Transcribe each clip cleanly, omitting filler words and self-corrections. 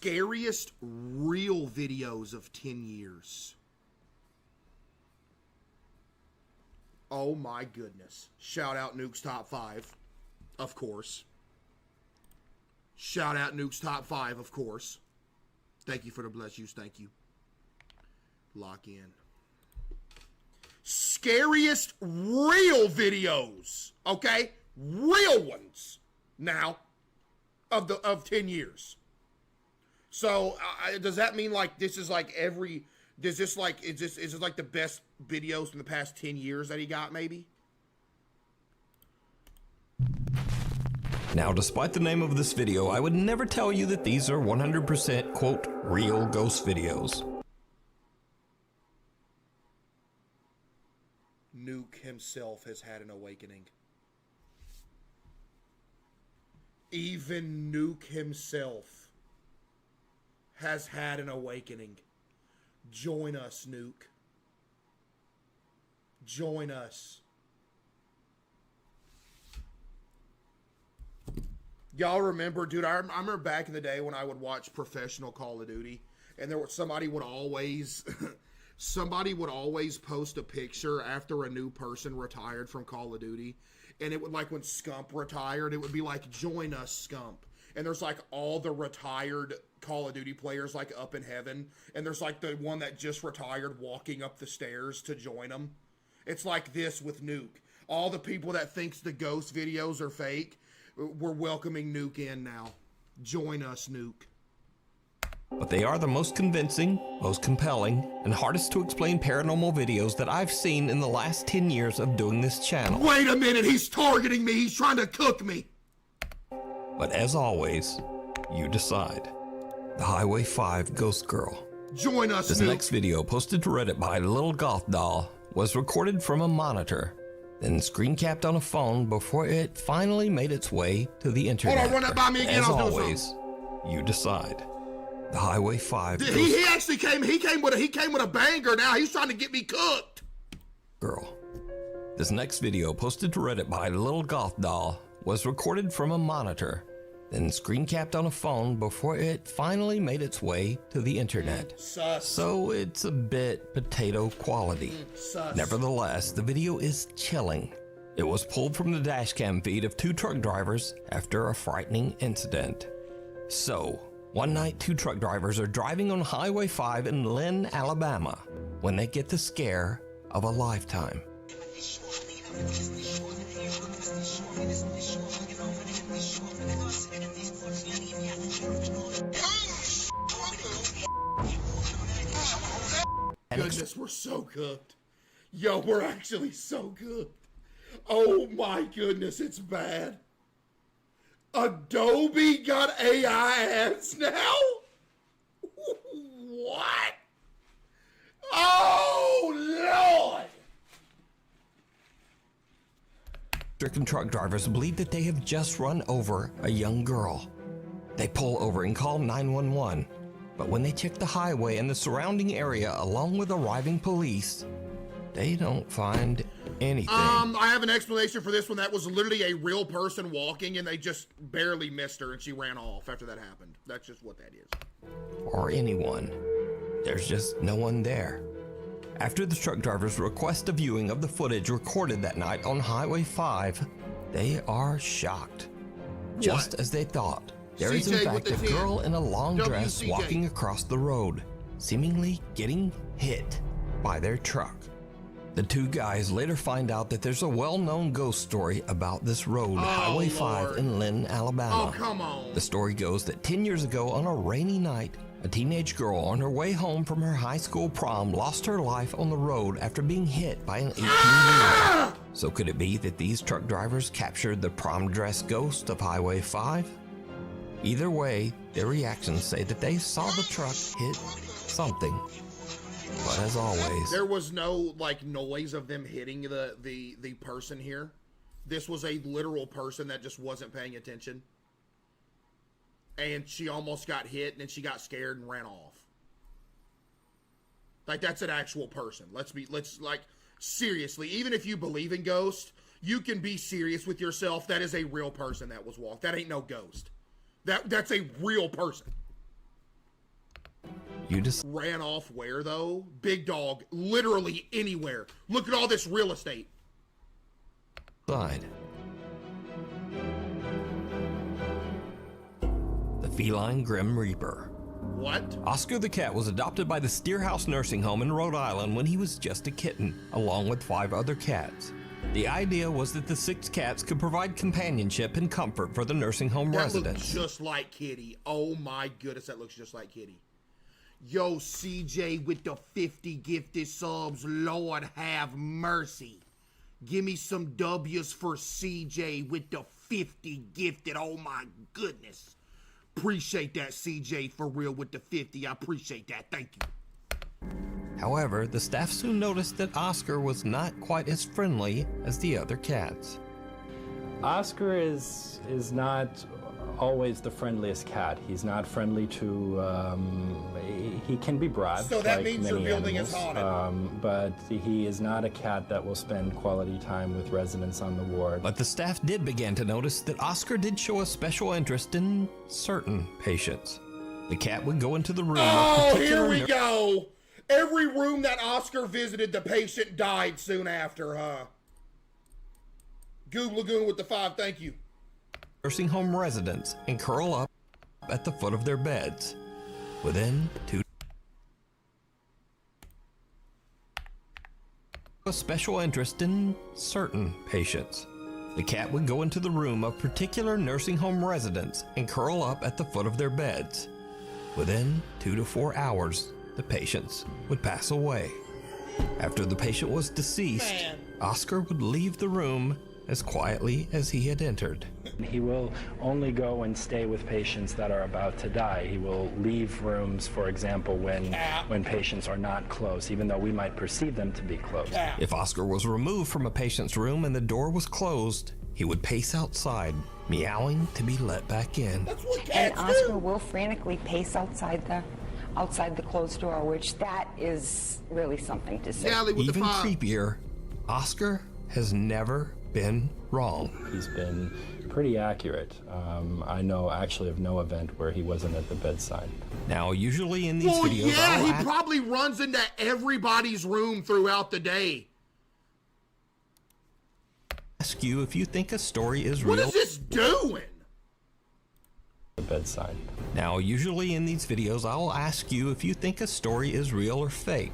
scariest real videos of 10 years. Oh my goodness. Shout out Nuke's Top 5, of course. Shout out Nuke's Top 5, of course. Thank you for the bless yous. Thank you. Lock in. Scariest real videos. Okay? Real ones. Now. Of 10 years. So, does that mean like this is like every... Is this like the best videos in the past 10 years that he got, maybe? Now, despite the name of this video, I would never tell you that these are 100% quote real ghost videos. Nuke himself has had an awakening. Even Nuke himself has had an awakening. Join us, Nuke. Join us. Y'all remember, dude, I remember back in the day when I would watch professional Call of Duty, and somebody would always post a picture after a new person retired from Call of Duty, and it would, like, when Scump retired, it would be like, join us, Scump. And there's like all the retired Call of Duty players like up in heaven, and there's like the one that just retired walking up the stairs to join them. It's like this with Nuke. All the people that thinks the ghost videos are fake, we're welcoming Nuke in now. Join us, Nuke. But they are the most convincing, most compelling, and hardest to explain paranormal videos that I've seen in the last 10 years of doing this channel. Wait a minute, he's targeting me. He's trying to cook me. But as always, you decide. The Highway 5 Ghost Girl. Join us, This Nuke. next video, posted to Reddit by Little Goth Doll, was recorded from a monitor, then screen capped on a phone before it finally made its way to the internet. Hold on, run that by me again. As I'll do always, you decide. The Highway 5 He actually came. He came with a banger. Now he's trying to get me cooked. Girl. This next video, posted to Reddit by Little Goth Doll, was recorded from a monitor, then screen capped on a phone before it finally made its way to the internet. Sus. So it's a bit potato quality. Sus. Nevertheless, the video is chilling. It was pulled from the dashcam feed of two truck drivers after a frightening incident. So, one night 2 truck drivers are driving on Highway 5 in Lynn, Alabama, when they get the scare of a lifetime. Goodness, we're so cooked. Yo, we're actually so good. Oh my goodness, it's bad. Adobe got AI ads now? What? Oh, Lord! Stricken truck drivers believe that they have just run over a young girl. They pull over and call 911, but when they check the highway and the surrounding area along with arriving police, they don't find anything. I have an explanation for this one. That was literally a real person walking, and they just barely missed her, and she ran off after that happened. That's just what that is. Or anyone. There's just no one there. After the truck drivers request a viewing of the footage recorded that night on Highway 5, they are shocked. Just as they thought, there is in fact a girl in a long dress walking across the road, seemingly getting hit by their truck. The 2 guys later find out that there's a well-known ghost story about this road, Highway 5 in Lynn, Alabama. Oh, come on. The story goes that 10 years ago on a rainy night, a teenage girl on her way home from her high school prom lost her life on the road after being hit by an 18-wheeler. So could it be that these truck drivers captured the prom dress ghost of Highway 5? Either way, their reactions say that they saw the truck hit something. But as always, there was no like noise of them hitting the person here. This was a literal person that just wasn't paying attention. And she almost got hit, and then she got scared and ran off. Like, that's an actual person. Let's like, seriously, even if you believe in ghosts, you can be serious with yourself. That is a real person that was walked. That ain't no ghost. That's a real person. you Ran off where, though? Big dog. Literally anywhere. Look at all this real estate. decide. The feline Grim Reaper. What? Oscar the cat was adopted by the Steerhouse Nursing Home in Rhode Island when he was just a kitten, along with 5 other cats. The idea was that the 6 cats could provide companionship and comfort for the nursing home residents. That looks just like Kitty. Oh my goodness, that looks just like Kitty. Yo, CJ with the 50 gifted subs. Lord have mercy. Give me some W's for CJ with the 50 gifted. Oh my goodness. Appreciate that, CJ, for real with the 50. I appreciate that. Thank you. However, the staff soon noticed that Oscar was not quite as friendly as the other cats. Oscar is not always the friendliest cat. He's not friendly to, he can be broad, so that like means many your building animals, is haunted. but he is not a cat that will spend quality time with residents on the ward. But the staff did begin to notice that Oscar did show a special interest in certain patients. The cat would go into the room. Oh, here we go. Every room that Oscar visited, the patient died soon after, huh? Goob Lagoon with the 5, thank you. Nursing home residents and curl up at the foot of their beds. Within 2 a special interest in certain patients. The cat would go into the room of particular nursing home residents and curl up at the foot of their beds. Within 2 to 4 hours, the patients would pass away. After the patient was deceased, Oscar would leave the room as quietly as he had entered. He will only go and stay with patients that are about to die. He will leave rooms, for example, when patients are not close, even though we might perceive them to be close. If Oscar was removed from a patient's room and the door was closed, he would pace outside, meowing to be let back in. That's what And cats Oscar do. will frantically pace outside the closed door, which that is really something to see. Galley with Even the 5. creepier, Oscar has never been wrong. He's been pretty accurate. I know actually of no event where he wasn't at the bedside. Now, usually in these Well, videos, yeah, I'll he probably runs into everybody's room throughout the day. ask you if you think a story is What real. is this doing? The bedside. Now, usually in these videos, I'll ask you if you think a story is real or fake.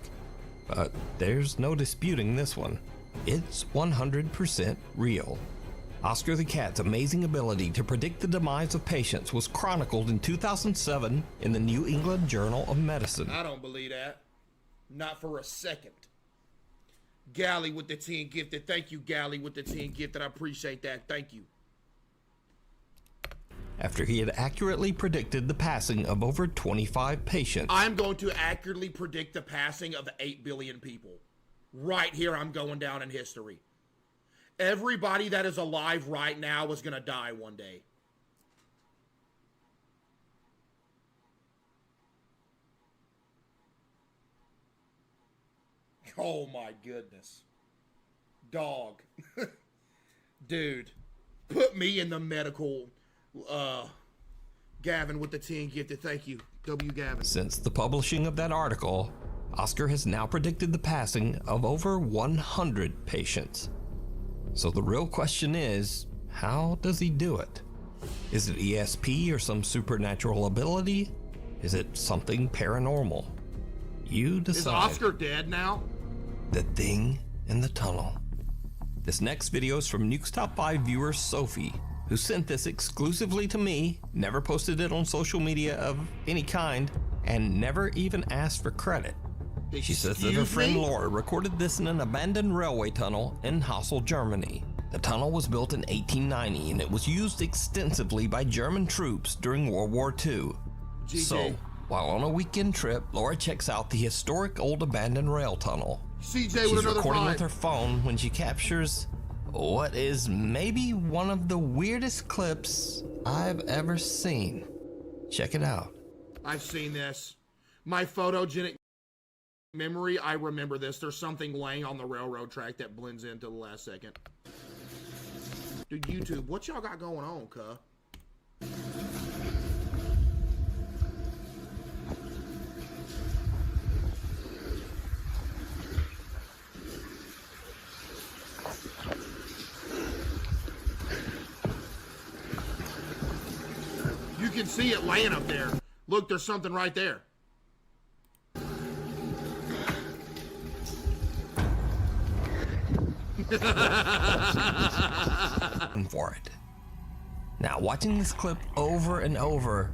But there's no disputing this one. It's 100% real. Oscar the Cat's amazing ability to predict the demise of patients was chronicled in 2007 in the New England Journal of Medicine. I don't believe that. Not for a second. Galley with the 10 gifted. Thank you, Galley with the 10 gifted. I appreciate that. Thank you. After he had accurately predicted the passing of over 25 patients. I'm going to accurately predict the passing of 8 billion people. Right here, I'm going down in history. Everybody that is alive right now is going to die one day. Oh my goodness. Dog. Dude. Put me in the medical... Gavin with the 10 gifted. Thank you. W. Gavin. Since the publishing of that article, Oscar has now predicted the passing of over 100 patients. So the real question is, how does he do it? Is it ESP or some supernatural ability? Is it something paranormal? You decide. Is Oscar dead now? The Thing in the Tunnel. This next video is from Nuke's Top 5 viewer Sophie, who sent this exclusively to me, never posted it on social media of any kind, and never even asked for credit. She says that her friend Laura recorded this in an abandoned railway tunnel in Hassel, Germany. The tunnel was built in 1890 and it was used extensively by German troops during World War II. GG. So, while on a weekend trip, Laura checks out the historic old abandoned rail tunnel. CJ with She's another recording 5. with her phone when she captures what is maybe one of the weirdest clips I've ever seen. Check it out. I've seen this. My photogenic memory, I remember this. There's something laying on the railroad track that blends into the last second. Dude, YouTube, what y'all got going on, cuh? can see it laying up there. Look, there's something right there. For it. Now, watching this clip over and over,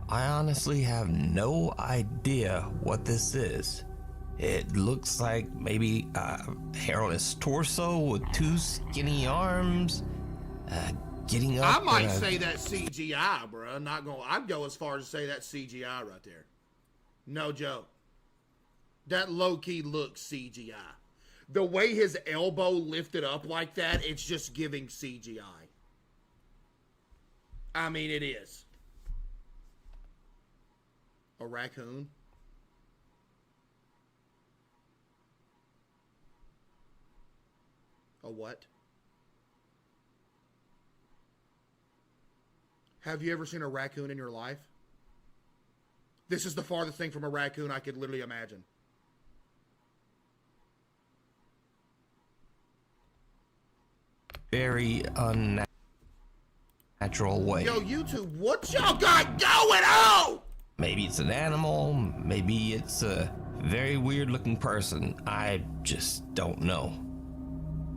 I honestly have no idea what this is. It looks like maybe a hairless torso with two skinny arms, getting up. I might say that's CGI, bro. I'd go as far as to say that's CGI right there. No joke. That low-key looks CGI. The way his elbow lifted up like that, it's just giving CGI. I mean, it is. A raccoon? A what? Have you ever seen a raccoon in your life? This is the farthest thing from a raccoon I could literally imagine. Very unnatural way. Yo, YouTube, what y'all got going on? Maybe it's an animal, maybe it's a very weird looking person. I just don't know.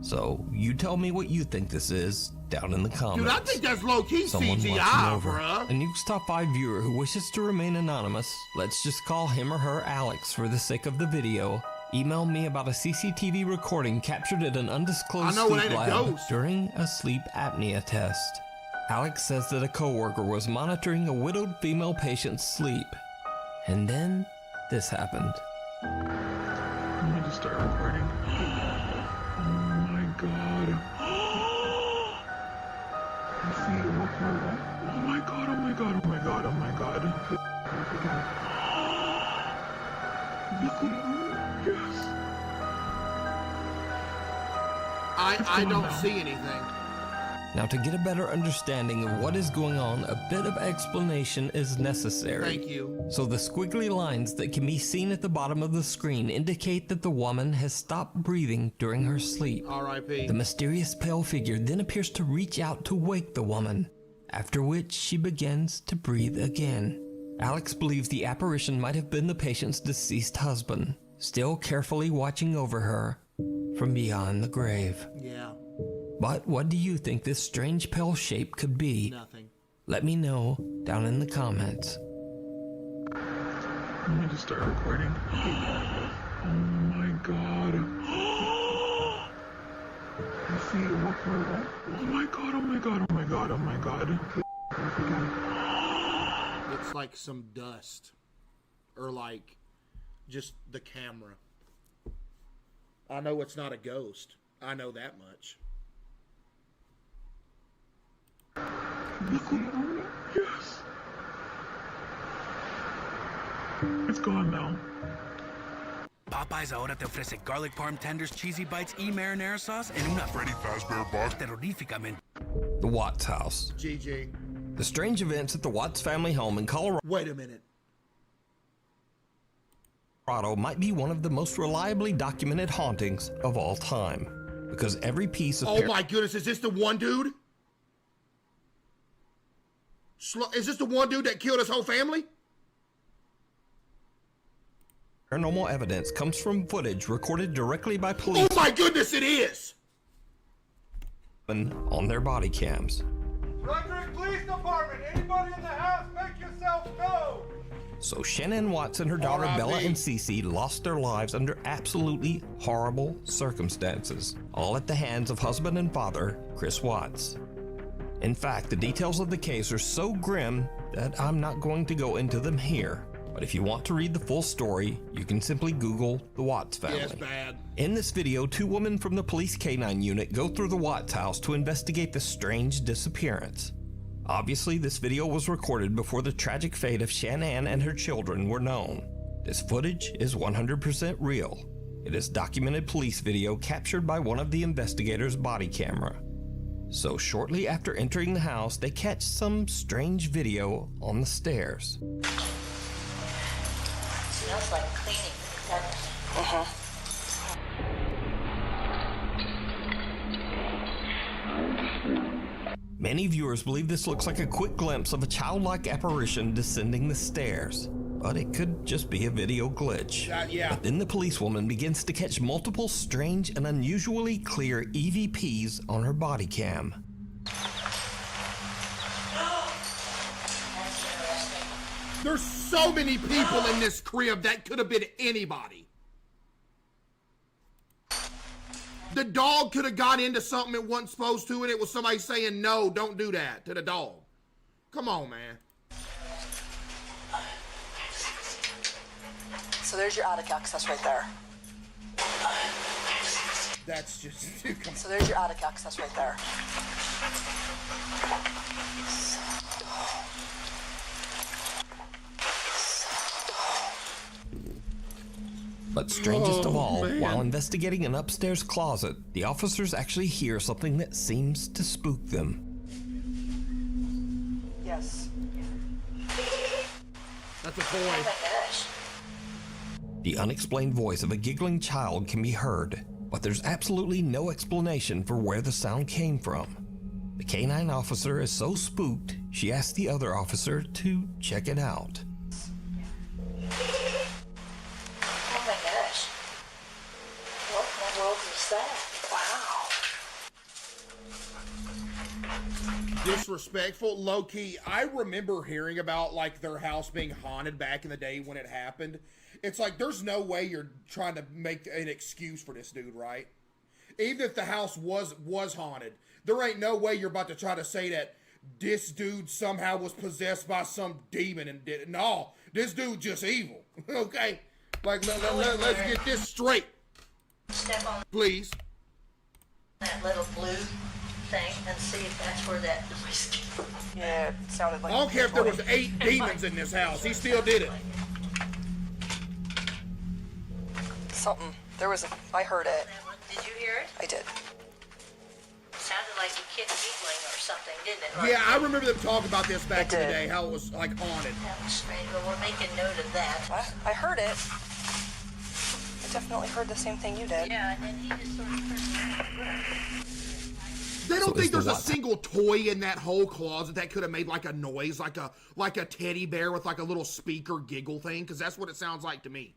So you tell me what you think this is down in the comments. Dude, I think that's low-key CGI, bruh. A Nuke's Top 5 viewer who wishes to remain anonymous, let's just call him or her Alex for the sake of the video, email me about a CCTV recording captured at an undisclosed sleep lab during a sleep apnea test. Alex says that a coworker was monitoring a widowed female patient's sleep. And then this happened. I'm going to start recording. Oh my god. I see it. Oh my god, oh my god, oh my god, oh my god. Yes. I don't see anything. Now, to get a better understanding of what is going on, a bit of explanation is necessary. Thank you. So the squiggly lines that can be seen at the bottom of the screen indicate that the woman has stopped breathing during her sleep. R.I.P. The mysterious pale figure then appears to reach out to wake the woman, after which she begins to breathe again. Alex believes the apparition might have been the patient's deceased husband, still carefully watching over her from beyond the grave. Yeah. But what do you think this strange pale shape could be? Nothing. Let me know down in the comments. I'm going to start recording. Oh my god. I see it. Oh my god, oh my god, oh my god, oh my god. It's like some dust. Or like just the camera. I know it's not a ghost. I know that much. Yes. It's gone now. Popeyes ahora te ofrece garlic parm tenders, cheesy bites y marinara sauce en una Freddy Fazbear box terroríficamente. The Watts house. GG. The strange events at the Watts family home in Colorado Wait a minute. might be one of the most reliably documented hauntings of all time. Because every piece of Oh my goodness, is this the one dude? Is this the one dude that killed his whole family? paranormal evidence comes from footage recorded directly by police. Oh my goodness, it is! On their body cams. Frederick Police Department, anybody in the house, make yourself known! So Shannon Watts and her daughter R.I.P. Bella and Cece lost their lives under absolutely horrible circumstances, all at the hands of husband and father, Chris Watts. In fact, the details of the case are so grim that I'm not going to go into them here. But if you want to read the full story, you can simply Google the Watts family. Yeah, it's bad. In this video, two women from the police K-9 unit go through the Watts house to investigate the strange disappearance. Obviously, this video was recorded before the tragic fate of Shanann and her children were known. This footage is 100% real. It is documented police video captured by one of the investigators' body camera. So shortly after entering the house, they catch some strange video on the stairs. Smells like cleaning. Many viewers believe this looks like a quick glimpse of a childlike apparition descending the stairs, but it could just be a video glitch. Yeah. But then the policewoman begins to catch multiple strange and unusually clear EVPs on her body cam. There's so many people in this crib that could have been anybody. The dog could have got into something it wasn't supposed to, and it was somebody saying, no, don't do that to the dog. Come on, man. So there's your attic access right there. That's just, dude, come on. So there's your attic access right there. But strangest of all, while investigating an upstairs closet, the officers actually hear something that seems to spook them. Yes. That's a toy. The unexplained voice of a giggling child can be heard, but there's absolutely no explanation for where the sound came from. The canine officer is so spooked, she asks the other officer to check it out. Oh my gosh. What in the world was that? Wow. Disrespectful, low-key. I remember hearing about, like, their house being haunted back in the day when it happened. It's like, there's no way you're trying to make an excuse for this dude, right? Even if the house was haunted, there ain't no way you're about to try to say that this dude somehow was possessed by some demon and did it. No, this dude just evil, okay? Like, let's get this straight. Step on Please. that little blue thing and see if that's where that noise came from. Yeah, it sounded like... I don't care if there was 8 demons in this house. He still did it. Something. There was a... I heard it. That one, did you hear it? I did. Sounded like a kid giggling or something, didn't it? Like, Yeah, I remember them talking about this back in the did. day, how it was, like, haunted. that was strange. Well, we're making note of that. I heard it. I definitely heard the same thing you did. Yeah, and then he just sort of turned around. They don't So is think there's the a what? single toy in that whole closet that could have made like a noise, like a teddy bear with like a little speaker giggle thing, because that's what it sounds like to me.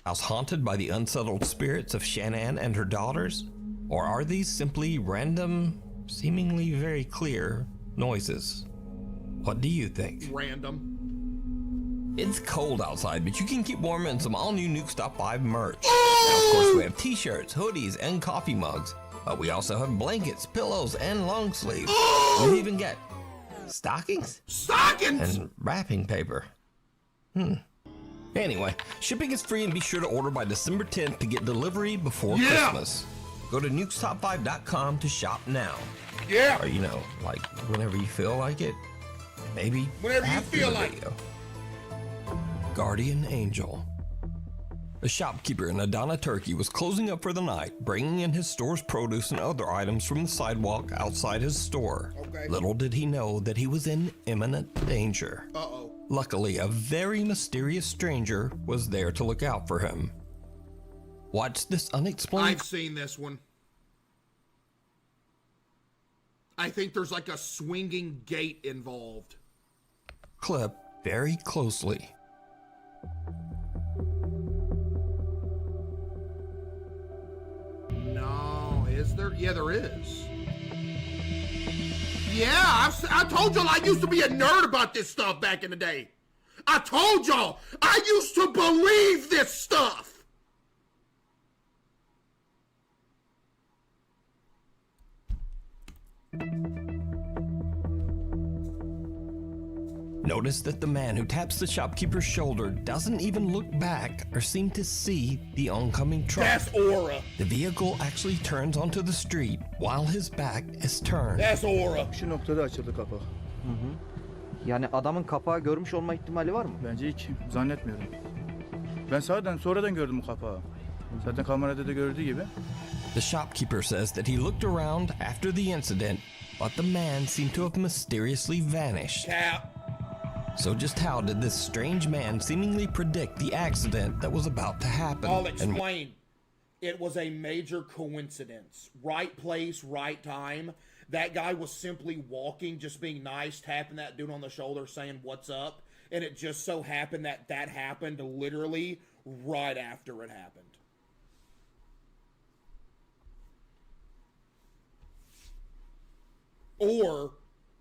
House haunted by the unsettled spirits of Shanann and her daughters? Or are these simply random, seemingly very clear noises? What do you think? Random. It's cold outside, but you can keep warm in some all-new Nuke Stop 5 merch. Now, of course, we have t-shirts, hoodies, and coffee mugs. But we also have blankets, pillows, and long sleeves. We even get stockings Stockings! and wrapping paper. Anyway, shipping is free, and be sure to order by December 10th to get delivery before Yeah. Christmas. Go to nukestop5.com to shop now. Yeah. Or, you know, like whenever you feel like it. Maybe Whenever you after feel the like video. Guardian Angel. A shopkeeper in Adana, Turkey was closing up for the night, bringing in his store's produce and other items from the sidewalk outside his store. Okay. Little did he know that he was in imminent danger. Uh-oh. Luckily, a very mysterious stranger was there to look out for him. Watch this unexplained I've seen this one. I think there's like a swinging gate involved. clip very closely. No, is there? Yeah, there is. Yeah, I told y'all I used to be a nerd about this stuff back in the day. I told y'all I used to believe this stuff. Notice that the man who taps the shopkeeper's shoulder doesn't even look back or seem to see the oncoming truck. That's aura. The vehicle actually turns onto the street while his back is turned. That's aura. Şu noktada açıldı kapağı. Yani adamın kapağı görmüş olma ihtimali var mı? Bence hiç zannetmiyorum. Ben sonradan gördüm bu kapağı. Zaten kamerada da gördüğü gibi. The shopkeeper says that he looked around after the incident, but the man seemed to have mysteriously vanished. Cap. So just how did this strange man seemingly predict the accident that was about to happen? I'll explain. It was a major coincidence. Right place, right time. That guy was simply walking, just being nice, tapping that dude on the shoulder, saying, "What's up?" And it just so happened that that happened literally right after it happened. Or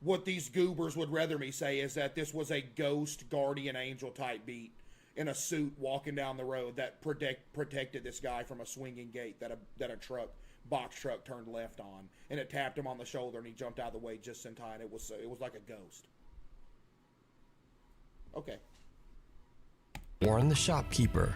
what these goobers would rather me say is that this was a ghost guardian angel type beat in a suit walking down the road that protected this guy from a swinging gate that a box truck turned left on, and it tapped him on the shoulder and he jumped out of the way just in time. It was like a ghost. Okay. Warn the shopkeeper.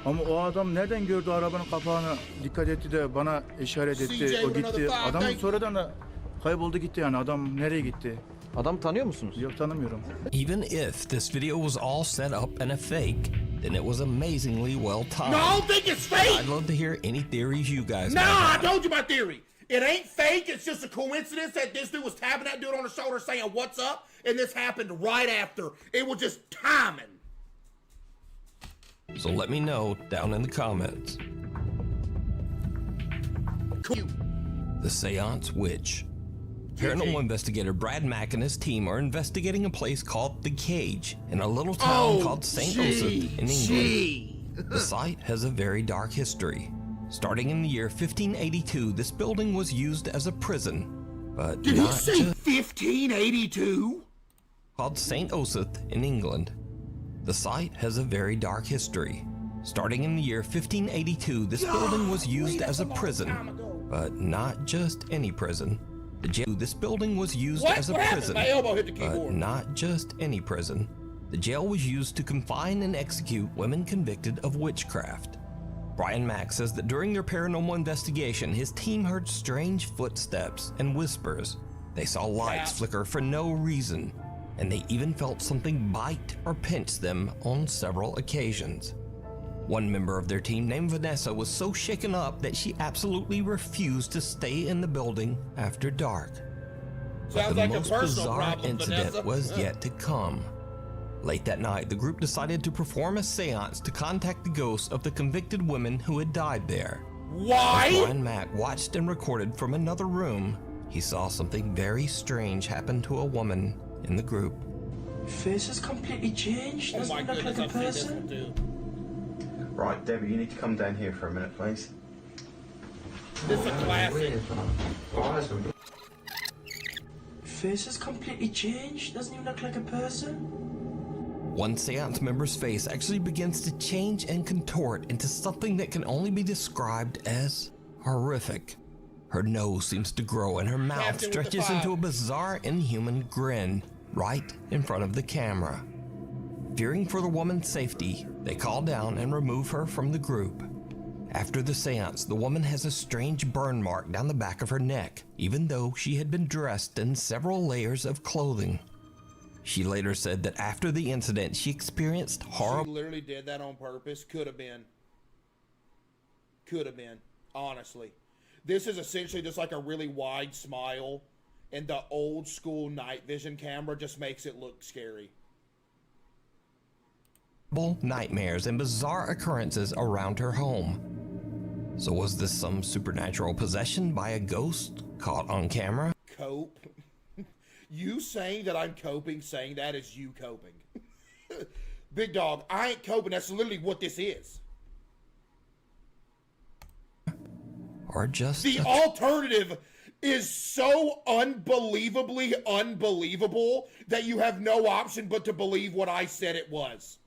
Ama o adam nereden gördü arabanın kapağını, dikkat etti de bana işaret etti. O gitti. Adam sonradan da kayboldu gitti yani. Adam nereye gitti? Adam tanıyor musunuz? Yok, tanımıyorum. Even if this video was all set up and a fake, then it was amazingly well timed. No, I don't think it's fake! I'd love to hear any theories you guys Nah, have. I told you my theory. It ain't fake. It's just a coincidence that this dude was tapping that dude on the shoulder saying, "What's up?" And this happened right after. It was just timing. So let me know down in the comments. The Seance Witch. Paranormal investigator Brad Mack and his team are investigating a place called The Cage in a little town called St. Osoph in England. The site has a very dark history. Starting in the year 1582, this building was used as a prison, but Did not he say 1582? Called St. Osoph in England. The site has a very dark history. Starting in the year 1582, this building was used as a prison, but not just any prison. The jail. This building was used as a prison, My elbow hit the but keyboard. not just any prison. The jail was used to confine and execute women convicted of witchcraft. Brian Mack says that during their paranormal investigation, his team heard strange footsteps and whispers. They saw lights flicker for no reason, and they even felt something bite or pinch them on several occasions. One member of their team named Vanessa was so shaken up that she absolutely refused to stay in the building after dark. But the most bizarre incident was yet to come. Late that night, the group decided to perform a seance to contact the ghosts of the convicted women who had died there. Why? As Brian Mack watched and recorded from another room, he saw something very strange happen to a woman in the group. Face has completely changed. Oh Doesn't my look goodness, like a I've seen this one person. too. Right, Debbie, you need to come down here for a minute, please. This is a classic. Face has completely changed. Doesn't even look like a person. One seance member's face actually begins to change and contort into something that can only be described as horrific. Her nose seems to grow and her mouth stretches into a bizarre, inhuman grin right in front of the camera. Fearing for the woman's safety, they call down and remove her from the group. After the seance, the woman has a strange burn mark down the back of her neck, even though she had been dressed in several layers of clothing. She later said that after the incident, she experienced horrible. She literally did that on purpose. Could have been. Could have been. Honestly. This is essentially just like a really wide smile, and the old school night vision camera just makes it look scary. Nightmares and bizarre occurrences around her home. So was this some supernatural possession by a ghost caught on camera? Cope? You saying that I'm coping, saying that is you coping. Big dog, I ain't coping. That's literally what this is. Or just the alternative is so unbelievably unbelievable that you have no option but to believe what I said it was.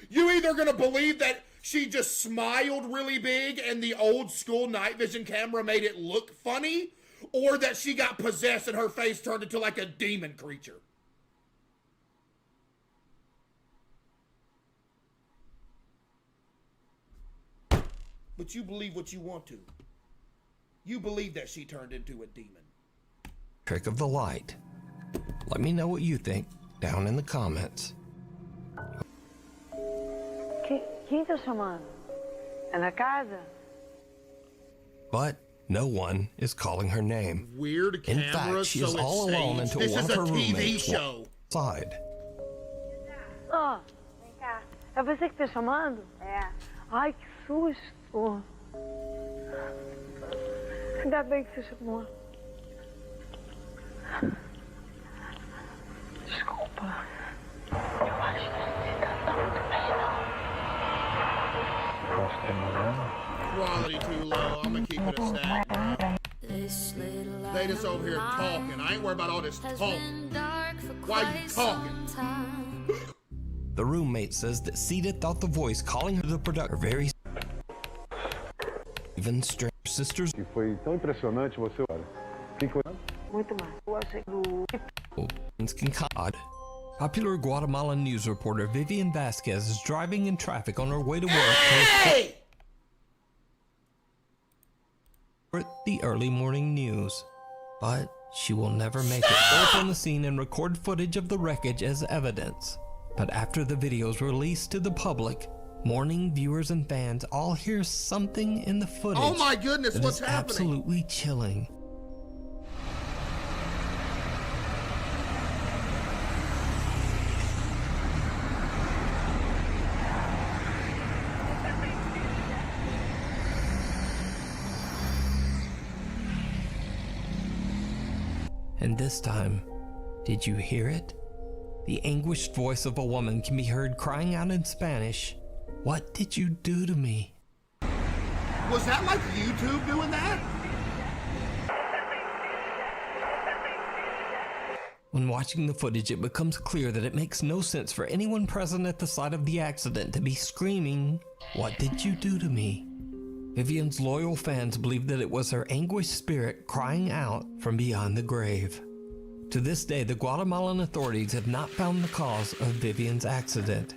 You either gonna believe that she just smiled really big and the old school night vision camera made it look funny, or that she got possessed and her face turned into like a demon creature. But you believe what you want to. You believe that she turned into a demon. Trick of the light. Let me know what you think down in the comments. Quem tá chamando? É na casa? But no one is calling her name. Weird In camera, fact, she is so all it's alone staged. until This one is of a her TV roommates show. walks inside. Ó, vem cá. É você que tá chamando? É. Ai, que susto. Ainda bem que você chamou. Quality too low. I'm gonna keep it a stack, bro. They just over here talking. I ain't worried about all this talking. Why are you talking? The roommate says that Sita thought the voice calling her the producer very even strange sisters. Foi tão impressionante você, olha. Muito mais. Popular Guatemalan news reporter Vivian Vasquez is driving in traffic on her way to work. Hey! For the early morning news, but she will never make it. Go up on the scene and record footage of the wreckage as evidence. But after the video is released to the public, morning viewers and fans all hear something in the footage. Oh my goodness, what's happening? Absolutely chilling. And this time, did you hear it? The anguished voice of a woman can be heard crying out in Spanish, "What did you do to me?" Was that like YouTube doing that? When watching the footage, it becomes clear that it makes no sense for anyone present at the site of the accident to be screaming, "What did you do to me?" Vivian's loyal fans believe that it was her anguished spirit crying out from beyond the grave. To this day, the Guatemalan authorities have not found the cause of Vivian's accident.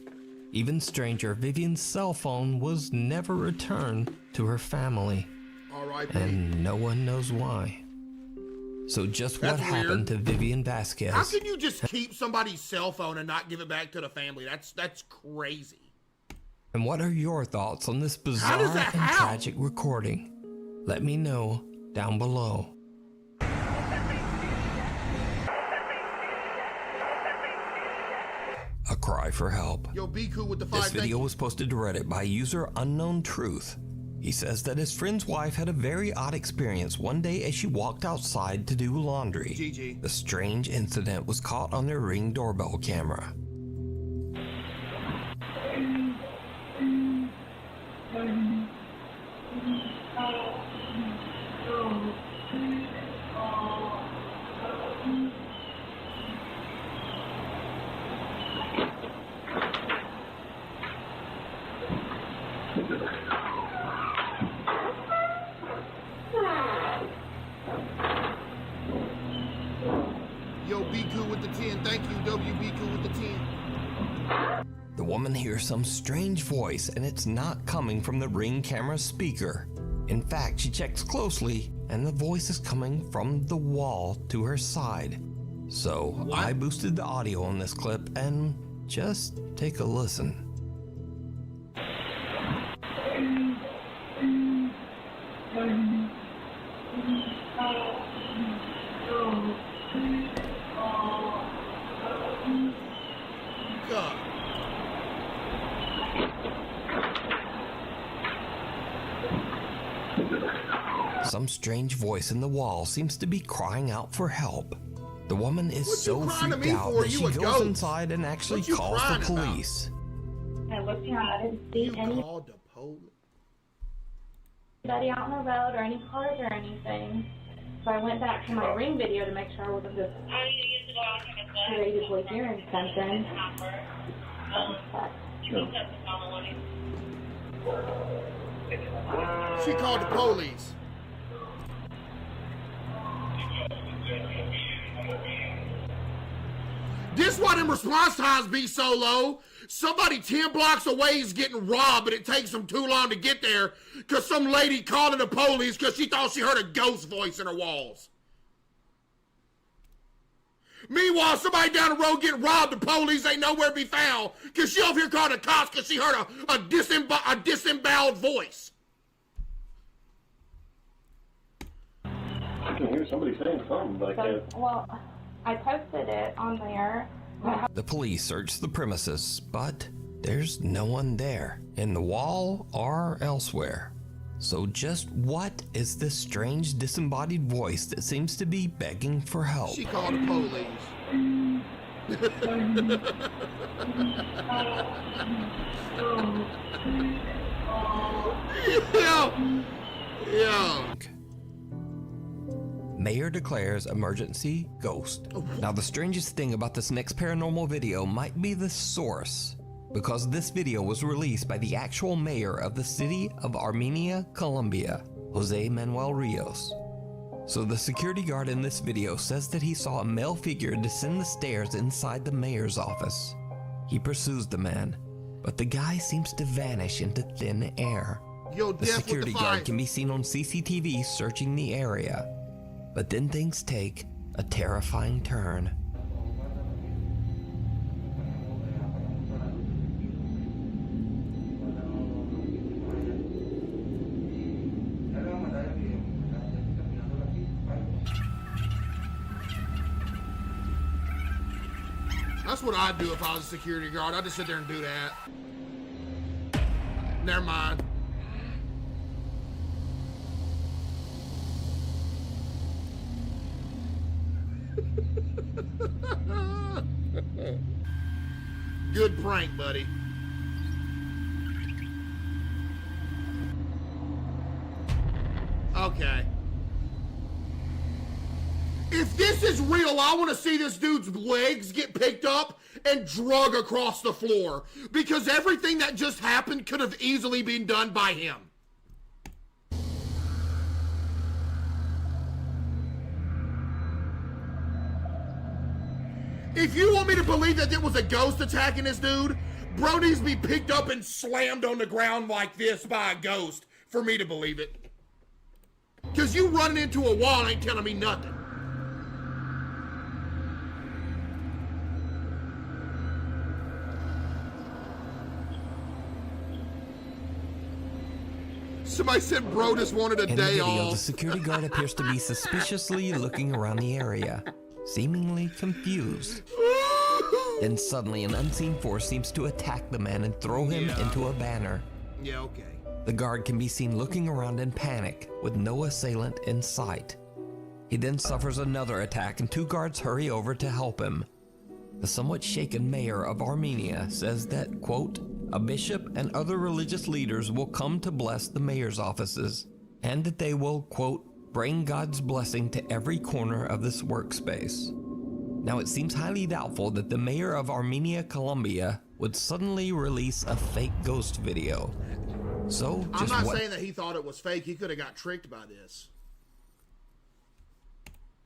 Even stranger, Vivian's cell phone was never returned to her family. And no one knows why. So just what happened to Vivian Vasquez? How can you just keep somebody's cell phone and not give it back to the family? That's crazy. And what are your thoughts on this bizarre and tragic recording? Let me know down below. A cry for help. Yo, be cool with the This video was posted to Reddit by user Unknown Truth. He says that his friend's wife had a very odd experience one day as she walked outside to do laundry. GG. The strange incident was caught on their Ring doorbell camera. Yo, be cool with the 10. Thank you, WB cool with the 10. The woman hears some strange voice, and it's not coming from the Ring camera speaker. In fact, she checks closely, and the voice is coming from the wall to her side. So I boosted the audio on this clip, and just take a listen. Some strange voice in the wall seems to be crying out for help. The woman is so freaked out that she goes inside and actually calls the police. I looked around, I didn't see anybody out on the road or any cars or anything. So I went back to my Ring video to make sure I wasn't just creatively hearing something. She called the police. This why them response times be so low. Somebody 10 blocks away is getting robbed, but it takes them too long to get there because some lady called the police because she thought she heard a ghost voice in her walls. Meanwhile, somebody down the road getting robbed, the police ain't nowhere to be found because she over here called the cops because she heard a disemboweled voice. I can hear somebody saying something, but I can't. Well, I posted it on there. The police search the premises, but there's no one there, in the wall or elsewhere. So just what is this strange disembodied voice that seems to be begging for help? She called the police. Yeah. Mayor declares emergency ghost. Now the strangest thing about this next paranormal video might be the source, because this video was released by the actual mayor of the city of Armenia, Colombia, Jose Manuel Rios. So the security guard in this video says that he saw a male figure descend the stairs inside the mayor's office. He pursues the man, but the guy seems to vanish into thin air. The security guard can be seen on CCTV searching the area. But then things take a terrifying turn. That's what I'd do if I was a security guard. I'd just sit there and do that. Never mind. Good prank, buddy. Okay. If this is real, I want to see this dude's legs get picked up and drug across the floor, because everything that just happened could have easily been done by him. If you want me to believe that it was a ghost attacking this dude, bro needs to be picked up and slammed on the ground like this by a ghost for me to believe it. Because you running into a wall ain't telling me nothing. Somebody said bro just wanted a day off. The security guard appears to be suspiciously looking around the area, seemingly confused. Then suddenly an unseen force seems to attack the man and throw him into a banner. Yeah, okay. The guard can be seen looking around in panic with no assailant in sight. He then suffers another attack and 2 guards hurry over to help him. The somewhat shaken mayor of Armenia says that, quote, a bishop and other religious leaders will come to bless the mayor's offices, and that they will, quote, bring God's blessing to every corner of this workspace. Now it seems highly doubtful that the mayor of Armenia, Colombia would suddenly release a fake ghost video. So I'm not saying that he thought it was fake. He could have got tricked by this.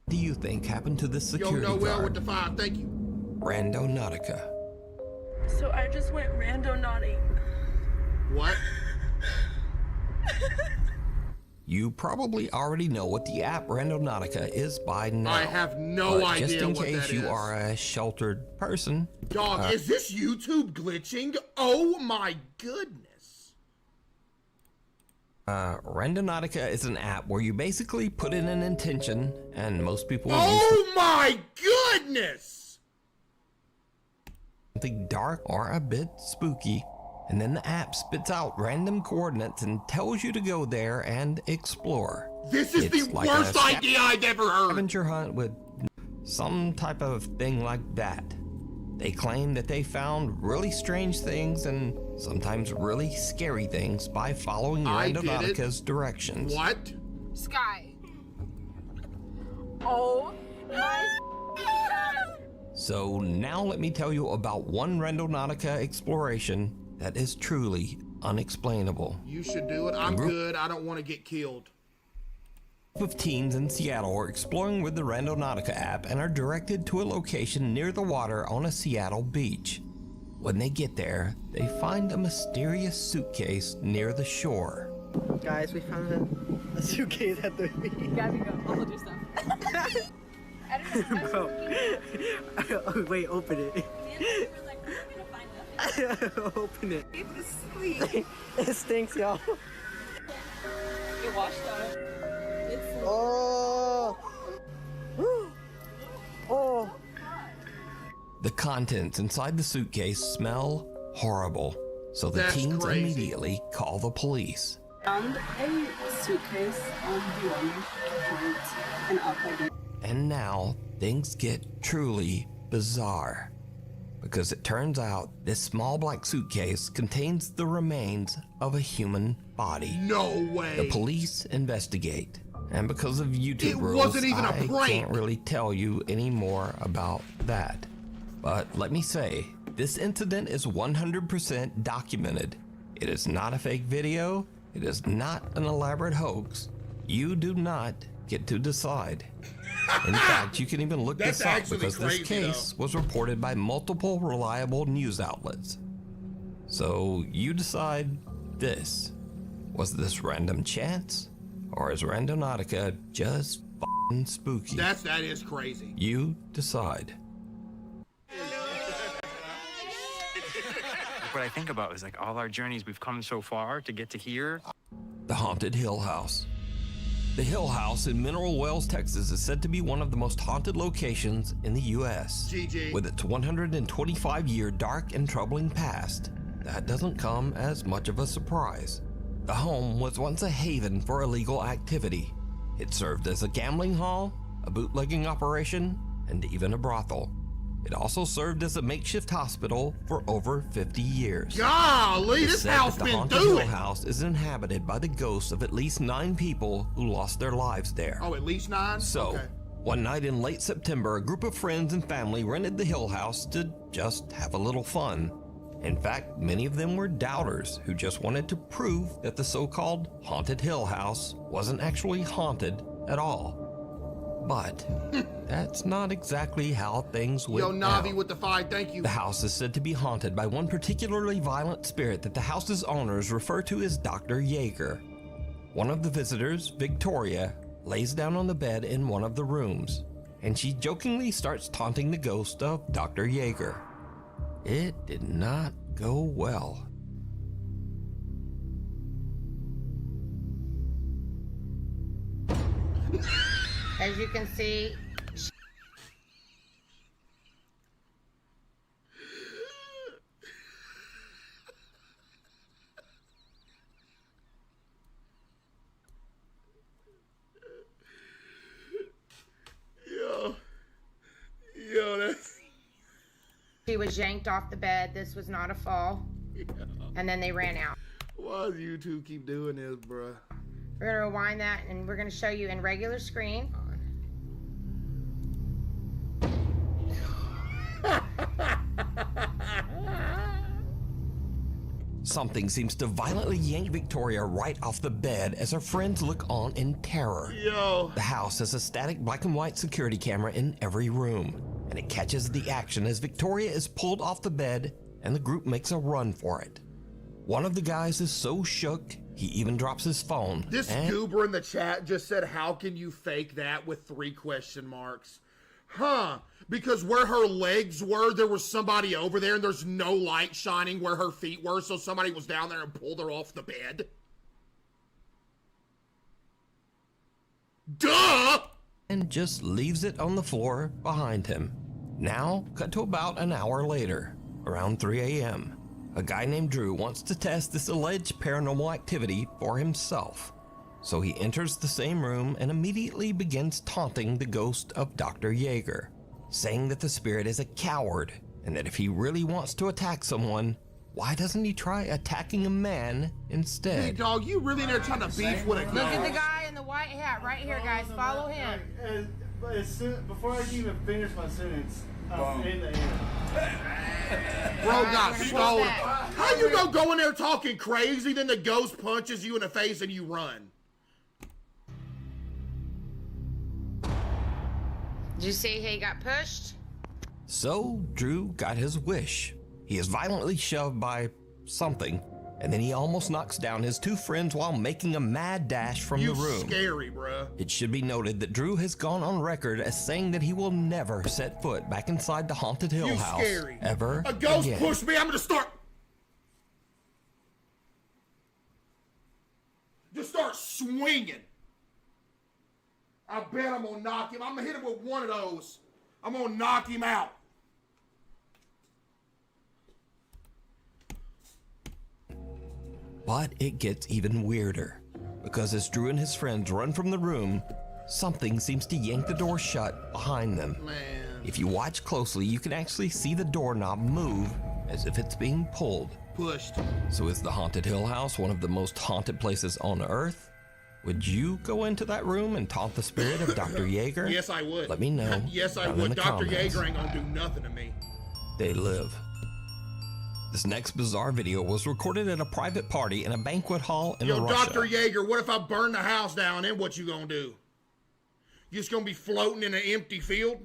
Do you think happened to the security guard? Well with the 5, thank you. Randonautica. So I just went randonauting. What? You probably already know what the app Randonautica is by now. I have no idea just in what case that you is. are a sheltered person. Dog, is this YouTube glitching? Oh my goodness. Randonautica is an app where you basically put in an intention, and most people Oh my goodness! Something dark or a bit spooky, and then the app spits out random coordinates and tells you to go there and explore. This is the worst idea I've ever heard. Scavenger hunt with some type of thing like that. They claim that they found really strange things and sometimes really scary things by following Randonautica's directions. What? Sky. Oh my God. So now let me tell you about one Randonautica exploration that is truly unexplainable. You should do it. I'm good. I don't want to get killed. A group of teens in Seattle are exploring with the Randonautica app and are directed to a location near the water on a Seattle beach. When they get there, they find a mysterious suitcase near the shore. Guys, we found a suitcase at the beach. Gabby, go. I'll hold your stuff. I don't know. Bro. Wait, open it. Open it. It stinks, y'all. It washed out. Oh. Oh. The contents inside the suitcase smell horrible, so the teens immediately call the police. Found a suitcase on the one and up again. And now things get truly bizarre, because it turns out this small black suitcase contains the remains of a human body. No way. The police investigate, and because of YouTube rules, wasn't even a I prank. can't really tell you any more about that. But let me say, this incident is 100% documented. It is not a fake video. It is not an elaborate hoax. You do not get to decide. In fact, you can even look this up because this case was reported by multiple reliable news outlets. So you decide this. Was this random chance? Or is Randonautica just f***ing spooky? That is crazy. You decide. What I think about is like all our journeys we've come so far to get to here. The Haunted Hill House. The Hill House in Mineral Wells, Texas is said to be one of the most haunted locations in the U.S. GG. With its 125-year dark and troubling past, that doesn't come as much of a surprise. The home was once a haven for illegal activity. It served as a gambling hall, a bootlegging operation, and even a brothel. It also served as a makeshift hospital for over 50 years. Golly, this house the been Haunted Hill doing. House is inhabited by the ghosts of at least 9 people who lost their lives there. Oh, at least 9? So, okay. One night in late September, a group of friends and family rented the Hill House to just have a little fun. In fact, many of them were doubters who just wanted to prove that the so-called Haunted Hill House wasn't actually haunted at all. But that's not exactly how things went Yo, Navi down. with the 5, thank you. The house is said to be haunted by one particularly violent spirit that the house's owners refer to as Dr. Yeager. One of the visitors, Victoria, lays down on the bed in one of the rooms, and she jokingly starts taunting the ghost of Dr. Yeager. It did not go well. As you can see, Yo, that's... she was yanked off the bed. This was not a fall. Yeah. And then they ran out. Why do you two keep doing this, bruh? We're going to rewind that, and we're going to show you in regular screen. Something seems to violently yank Victoria right off the bed as her friends look on in terror. Yo. The house has a static black and white security camera in every room, and it catches the action as Victoria is pulled off the bed and the group makes a run for it. One of the guys is so shook, he even drops his phone. This goober in the chat just said, how can you fake that with 3 question marks? Huh, because where her legs were, there was somebody over there and there's no light shining where her feet were, so somebody was down there and pulled her off the bed. Duh! And just leaves it on the floor behind him. Now, cut to about an hour later, around 3 a.m. A guy named Drew wants to test this alleged paranormal activity for himself. So he enters the same room and immediately begins taunting the ghost of Dr. Yeager, saying that the spirit is a coward and that if he really wants to attack someone, why doesn't he try attacking a man instead? Hey, dog, you really in there trying to beef with a ghost? Look at the guy in the white hat right here, guys. Follow him. But before I can even finish my sentence, I'm in the air. Bro got stolen. How you go in there talking crazy, then the ghost punches you in the face and you run? Did you see he got pushed? So Drew got his wish. He is violently shoved by something, and then he almost knocks down his 2 friends while making a mad dash from the room. Scary, bruh. It should be noted that Drew has gone on record as saying that he will never set foot back inside the Haunted Hill House ever A ghost again. pushed me, I'm gonna start. Just start swinging. I bet I'm gonna knock him. I'm gonna hit him with one of those. I'm gonna knock him out. But it gets even weirder, because as Drew and his friends run from the room, something seems to yank the door shut behind them. Man. If you watch closely, you can actually see the doorknob move as if it's being pulled. Pushed. So is the Haunted Hill House one of the most haunted places on Earth? Would you go into that room and taunt the spirit of Dr. Yeager? Yes, I would. Let me know. Yes, I down in would. the Dr. comments. Yeager ain't gonna do nothing to me. They live. This next bizarre video was recorded at a private party in a banquet hall in Russia. Dr. Yeager, what if I burn the house down? Then what you gonna do? You just gonna be floating in an empty field?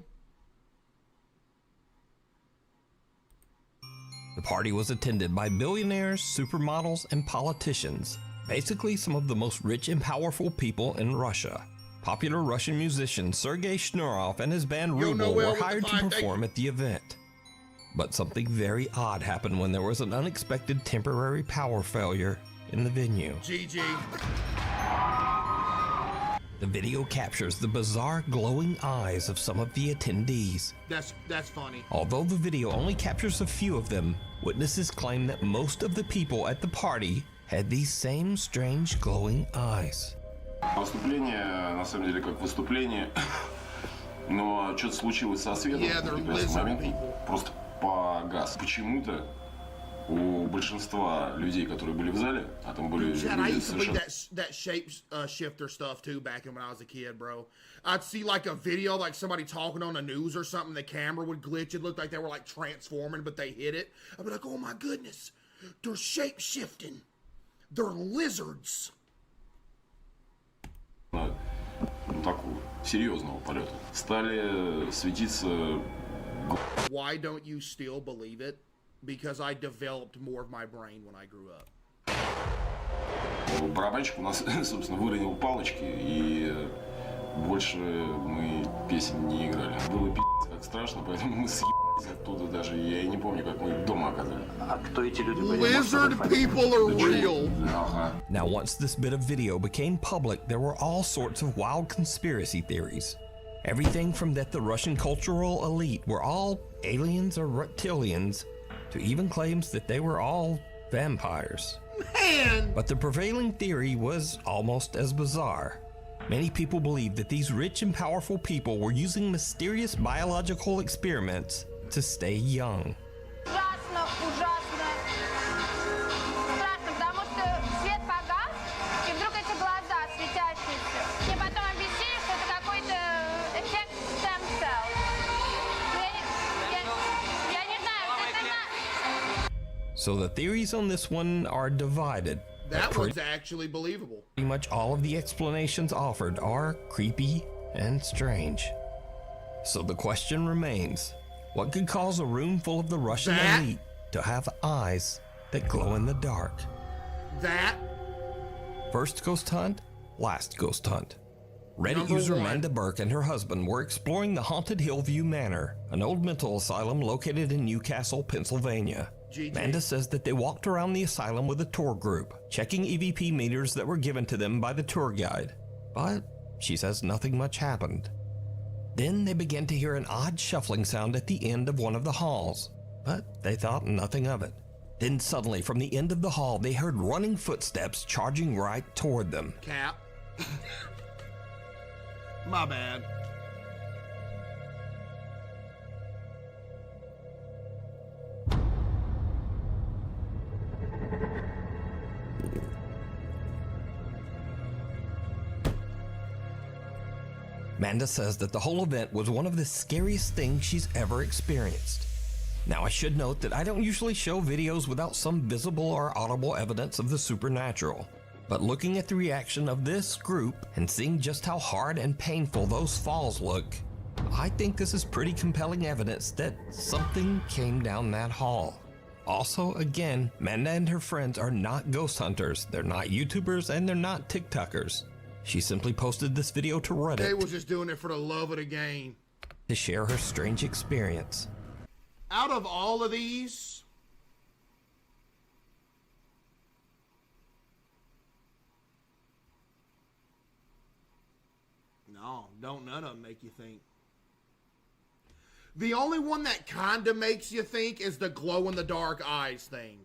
The party was attended by billionaires, supermodels, and politicians. Basically, some of the most rich and powerful people in Russia. Popular Russian musician Sergei Shnorov and his band Ruble were hired to perform at the event. But something very odd happened when there was an unexpected temporary power failure in the venue. GG. The video captures the bizarre glowing eyes of some of the attendees. That's funny. Although the video only captures a few of them, witnesses claim that most of the people at the party had these same strange glowing eyes. Выступление, на самом деле, как выступление, но что-то случилось со светом. В момент просто погас. Почему-то у большинства людей, которые были в зале, а там были I люди used to believe совершенно... that shape shifter stuff too back when I was a kid, bro. I'd see like a video, like somebody talking on the news or something, the camera would glitch. It looked like they were like transforming, but they hit it. I'd be like, oh my goodness, they're shape shifting. They're lizards. Такого серьезного полета. Стали светиться... Why don't you still believe it? Because I developed more of my brain when I grew up. Барабанщик у нас, собственно, выронил палочки, и больше мы песен не играли. Было пи***ц как страшно, поэтому мы съебались оттуда даже. Я и не помню, как мы дома оказались. А кто эти люди были? Lizard people are real. Now, once this bit of video became public, there were all sorts of wild conspiracy theories. Everything from that the Russian cultural elite were all aliens or reptilians, to even claims that they were all vampires. Man! But the prevailing theory was almost as bizarre. Many people believe that these rich and powerful people were using mysterious biological experiments to stay young. Ужасно, ужасно. Страшно, потому что свет погас, и вдруг эти глаза светящиеся. Мне потом объяснили, что это какой-то эффект stem-cell. Я не знаю, это... So the theories on this one are divided. That one's actually believable. Pretty much all of the explanations offered are creepy and strange. So the question remains, what could cause a room full of the Russian elite to have eyes that glow in the dark? That? First ghost hunt, last ghost hunt. Reddit user Amanda Burke and her husband were exploring the haunted Hillview Manor, an old mental asylum located in Newcastle, Pennsylvania. Amanda says that they walked around the asylum with a tour group, checking EVP meters that were given to them by the tour guide. But she says nothing much happened. Then they began to hear an odd shuffling sound at the end of one of the halls, but they thought nothing of it. Then suddenly, from the end of the hall, they heard running footsteps charging right toward them. Cap. My bad. Amanda says that the whole event was one of the scariest things she's ever experienced. Now, I should note that I don't usually show videos without some visible or audible evidence of the supernatural. But looking at the reaction of this group and seeing just how hard and painful those falls look, I think this is pretty compelling evidence that something came down that hall. Also, again, Amanda and her friends are not ghost hunters, they're not YouTubers, and they're not TikTokers. She simply posted this video to Reddit. They was just doing it for the love of the game. To share her strange experience. Out of all of these, no, don't none of them make you think. The only one that kind of makes you think is the glow-in-the-dark eyes thing.